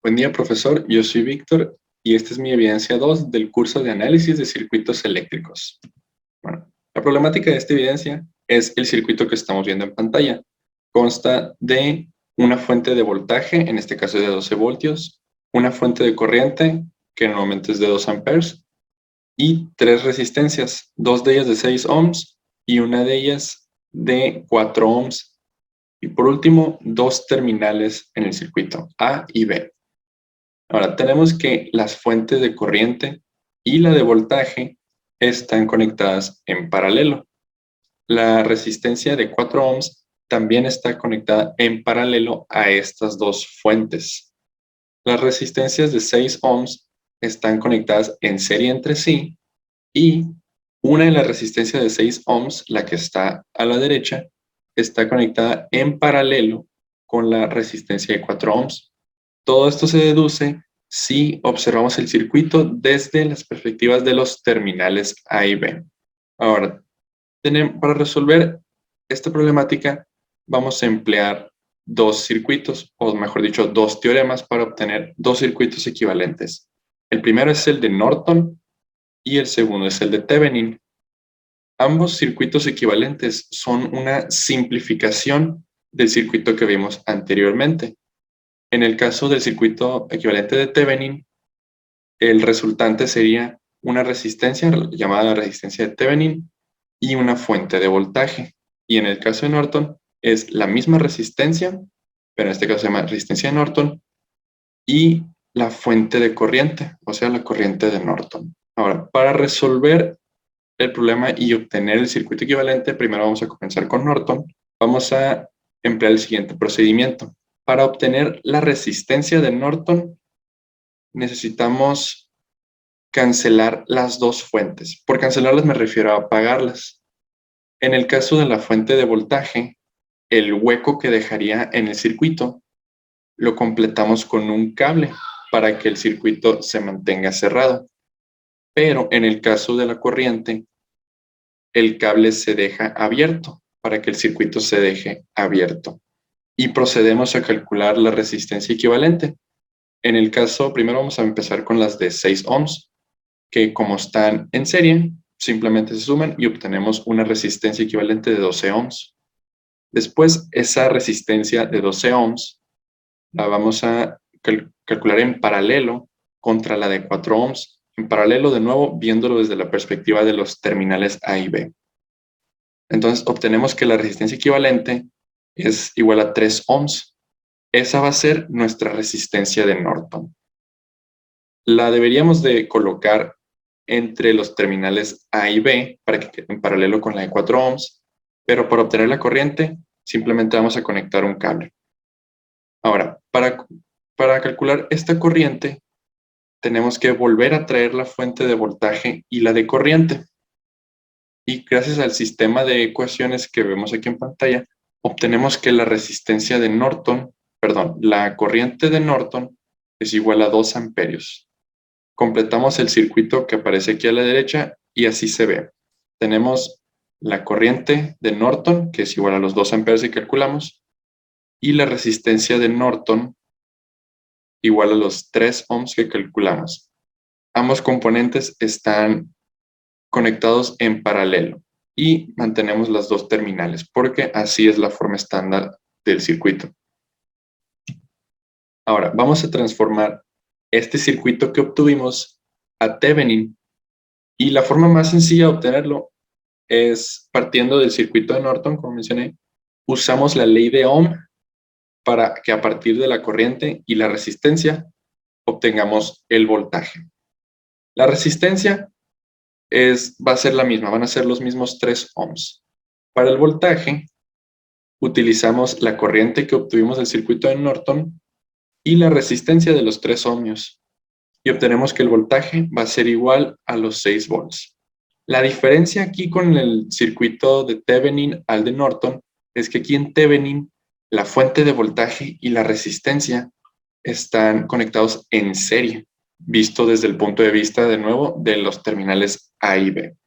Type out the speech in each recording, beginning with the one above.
Buen día, profesor. Yo soy Víctor y esta es mi evidencia 2 del curso de análisis de circuitos eléctricos. Bueno, la problemática de esta evidencia es el circuito que estamos viendo en pantalla. Consta de una fuente de voltaje, en este caso de 12 voltios, una fuente de corriente, que normalmente es de 2 amperes, y 3 resistencias, 2 de ellas de 6 ohms y una de ellas de 4 ohms. Y por último, 2 terminales en el circuito, A y B. Ahora, tenemos que las fuentes de corriente y la de voltaje están conectadas en paralelo. La resistencia de 4 ohms también está conectada en paralelo a estas dos fuentes. Las resistencias de 6 ohms están conectadas en serie entre sí y una de las resistencias de 6 ohms, la que está a la derecha, está conectada en paralelo con la resistencia de 4 ohms. Todo esto se deduce si observamos el circuito desde las perspectivas de los terminales A y B. Ahora, para resolver esta problemática, vamos a emplear dos circuitos, o mejor dicho, dos teoremas para obtener dos circuitos equivalentes. El primero es el de Norton y el segundo es el de Thevenin. Ambos circuitos equivalentes son una simplificación del circuito que vimos anteriormente. En el caso del circuito equivalente de Thevenin, el resultante sería una resistencia llamada resistencia de Thevenin y una fuente de voltaje. Y en el caso de Norton es la misma resistencia, pero en este caso se llama resistencia de Norton, y la fuente de corriente, o sea, la corriente de Norton. Ahora, para resolver el problema y obtener el circuito equivalente, primero vamos a comenzar con Norton. Vamos a emplear el siguiente procedimiento. Para obtener la resistencia de Norton, necesitamos cancelar las dos fuentes. Por cancelarlas me refiero a apagarlas. En el caso de la fuente de voltaje, el hueco que dejaría en el circuito lo completamos con un cable para que el circuito se mantenga cerrado. Pero en el caso de la corriente, el cable se deja abierto para que el circuito se deje abierto. Y procedemos a calcular la resistencia equivalente. En el caso, primero vamos a empezar con las de 6 ohms, que como están en serie, simplemente se suman y obtenemos una resistencia equivalente de 12 ohms. Después, esa resistencia de 12 ohms la vamos a calcular en paralelo contra la de 4 ohms. En paralelo, de nuevo, viéndolo desde la perspectiva de los terminales A y B. Entonces, obtenemos que la resistencia equivalente es igual a 3 ohms. Esa va a ser nuestra resistencia de Norton. La deberíamos de colocar entre los terminales A y B para que quede en paralelo con la de 4 ohms, pero para obtener la corriente simplemente vamos a conectar un cable. Ahora, para calcular esta corriente, tenemos que volver a traer la fuente de voltaje y la de corriente. Y gracias al sistema de ecuaciones que vemos aquí en pantalla, obtenemos que la resistencia de Norton, la corriente de Norton es igual a 2 amperios. Completamos el circuito que aparece aquí a la derecha y así se ve. Tenemos la corriente de Norton, que es igual a los 2 amperes que calculamos, y la resistencia de Norton igual a los 3 ohms que calculamos. Ambos componentes están conectados en paralelo y mantenemos las dos terminales porque así es la forma estándar del circuito. Ahora, vamos a transformar este circuito que obtuvimos a Thevenin y la forma más sencilla de obtenerlo es partiendo del circuito de Norton, como mencioné, usamos la ley de Ohm para que a partir de la corriente y la resistencia obtengamos el voltaje. La resistencia va a ser la misma, van a ser los mismos 3 ohms. Para el voltaje, utilizamos la corriente que obtuvimos del circuito de Norton y la resistencia de los 3 ohmios. Y obtenemos que el voltaje va a ser igual a los 6 volts. La diferencia aquí con el circuito de Thevenin al de Norton es que aquí en Thevenin la fuente de voltaje y la resistencia están conectados en serie, visto desde el punto de vista, de nuevo, de los terminales A y B.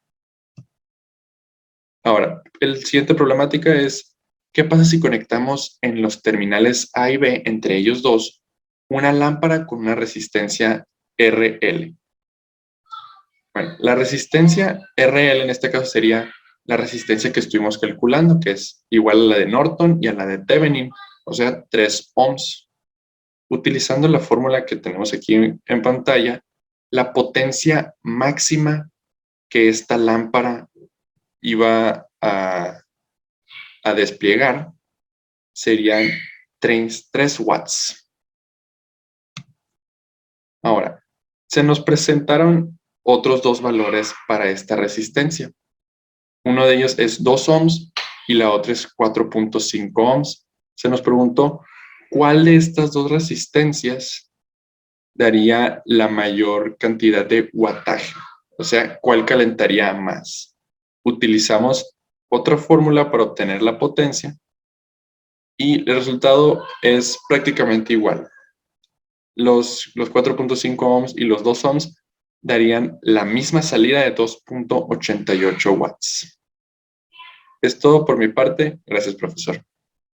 Ahora, la siguiente problemática es, ¿qué pasa si conectamos en los terminales A y B, entre ellos dos, una lámpara con una resistencia RL. Bueno, la resistencia RL en este caso sería la resistencia que estuvimos calculando, que es igual a la de Norton y a la de Thevenin, o sea, 3 ohms. Utilizando la fórmula que tenemos aquí en pantalla, la potencia máxima que esta lámpara iba a desplegar serían 3 watts. Ahora, se nos presentaron otros dos valores para esta resistencia. Uno de ellos es 2 ohms y la otra es 4.5 ohms. Se nos preguntó cuál de estas dos resistencias daría la mayor cantidad de wattaje, o sea, cuál calentaría más. Utilizamos otra fórmula para obtener la potencia y el resultado es prácticamente igual. Los 4.5 ohms y los 2 ohms darían la misma salida de 2.88 watts. Es todo por mi parte. Gracias, profesor.